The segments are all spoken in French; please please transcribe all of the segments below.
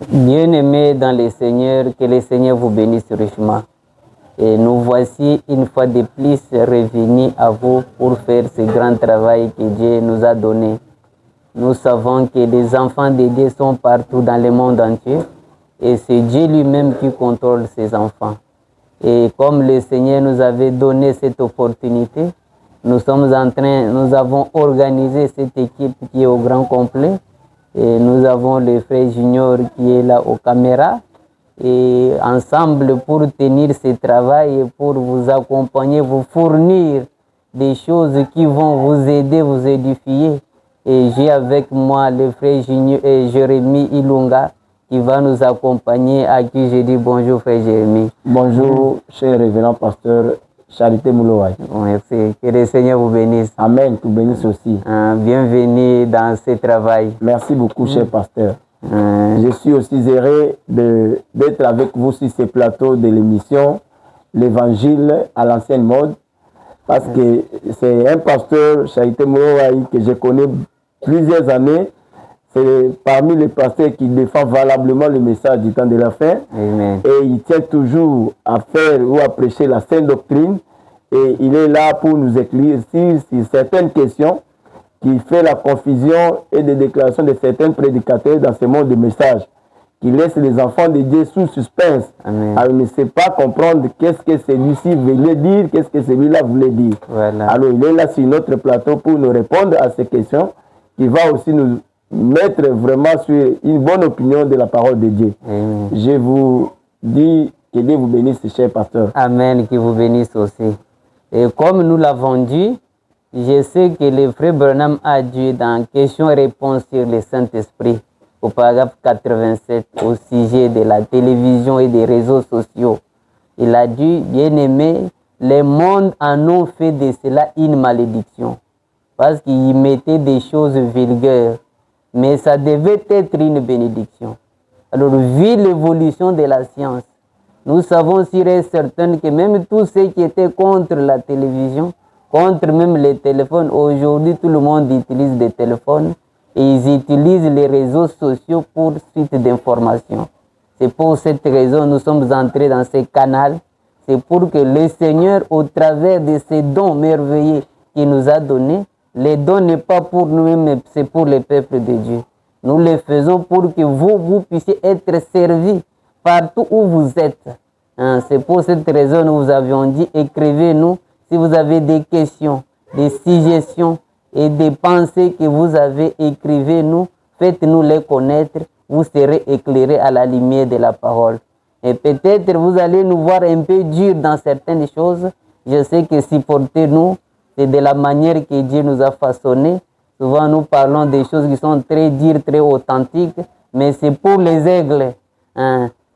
Bien-aimés dans le Seigneur, que le Seigneur vous bénisse richement. Et nous voici une fois de plus revenus à vous pour faire ce grand travail que Dieu nous a donné. Nous savons que les enfants de Dieu sont partout dans le monde entier et c'est Dieu lui-même qui contrôle ses enfants. Et comme le Seigneur nous avait donné cette opportunité, nous avons organisé cette équipe qui est au grand complet. Et nous avons le frère Junior qui est là aux caméras. Et ensemble pour tenir ce travail et pour vous accompagner, vous fournir des choses qui vont vous aider, vous édifier. Et j'ai avec moi le frère Junior et Jérémy Ilunga qui va nous accompagner, à qui je dis bonjour frère Jérémy. Bonjour cher révérend pasteur Charité Moulouaï. Merci, que le Seigneur vous bénisse. Amen, tu bénisses aussi. Bienvenue dans ce travail. Merci beaucoup cher pasteur. Je suis aussi heureux d'être avec vous sur ce plateau de l'émission L'Évangile à l'ancienne mode, parce que c'est un pasteur, Charité Moulouaï, que je connais plusieurs années. C'est parmi les pasteurs qui défend valablement le message du temps de la fin. Amen. Et il tient toujours à faire ou à prêcher la sainte doctrine. Et il est là pour nous éclaircir sur certaines questions qui fait la confusion et des déclarations de certains prédicateurs dans ce monde de messages, qui laissent les enfants de Dieu sous suspense. Amen. Alors, ils ne savent pas comprendre qu'est-ce que celui-ci voulait dire, qu'est-ce que celui-là voulait dire. Voilà. Alors, il est là sur notre plateau pour nous répondre à ces questions, qui va aussi nous mettre vraiment sur une bonne opinion de la parole de Dieu. Amen. Je vous dis que Dieu vous bénisse, cher pasteur. Amen, qu'il vous bénisse aussi. Et comme nous l'avons dit, je sais que le frère Branham a dit dans Questions-réponses sur le Saint-Esprit, au paragraphe 87, au sujet de la télévision et des réseaux sociaux. Il a dit, bien-aimé, les mondes en ont fait de cela une malédiction, parce qu'ils mettaient des choses vulgaires, mais ça devait être une bénédiction. Alors, vu l'évolution de la science, nous savons sûr et certain que même tous ceux qui étaient contre la télévision, contre même les téléphones, aujourd'hui tout le monde utilise des téléphones et ils utilisent les réseaux sociaux pour suite d'informations. C'est pour cette raison que nous sommes entrés dans ce canal. C'est pour que le Seigneur, au travers de ces dons merveilleux qu'il nous a donnés, les dons n'est pas pour nous-mêmes, mais c'est pour le peuple de Dieu. Nous les faisons pour que vous puissiez être servis partout où vous êtes. C'est pour cette raison que nous avions dit, écrivez-nous si vous avez des questions, des suggestions et des pensées que vous avez, écrivez-nous, faites-nous les connaître, vous serez éclairés à la lumière de la parole. Et peut-être vous allez nous voir un peu dur dans certaines choses. Je sais que supportez-nous, c'est de la manière que Dieu nous a façonnés. Souvent nous parlons des choses qui sont très dures, très authentiques, mais c'est pour les aigles.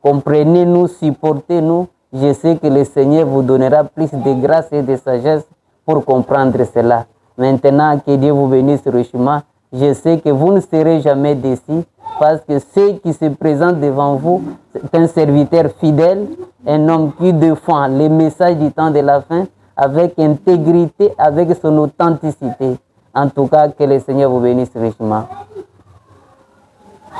Comprenez-nous, supportez-nous. Je sais que le Seigneur vous donnera plus de grâce et de sagesse pour comprendre cela. Maintenant, que Dieu vous bénisse richement. Je sais que vous ne serez jamais déçus parce que ce qui se présente devant vous, c'est un serviteur fidèle, un homme qui défend les messages du temps de la fin avec intégrité, avec son authenticité. En tout cas, que le Seigneur vous bénisse richement.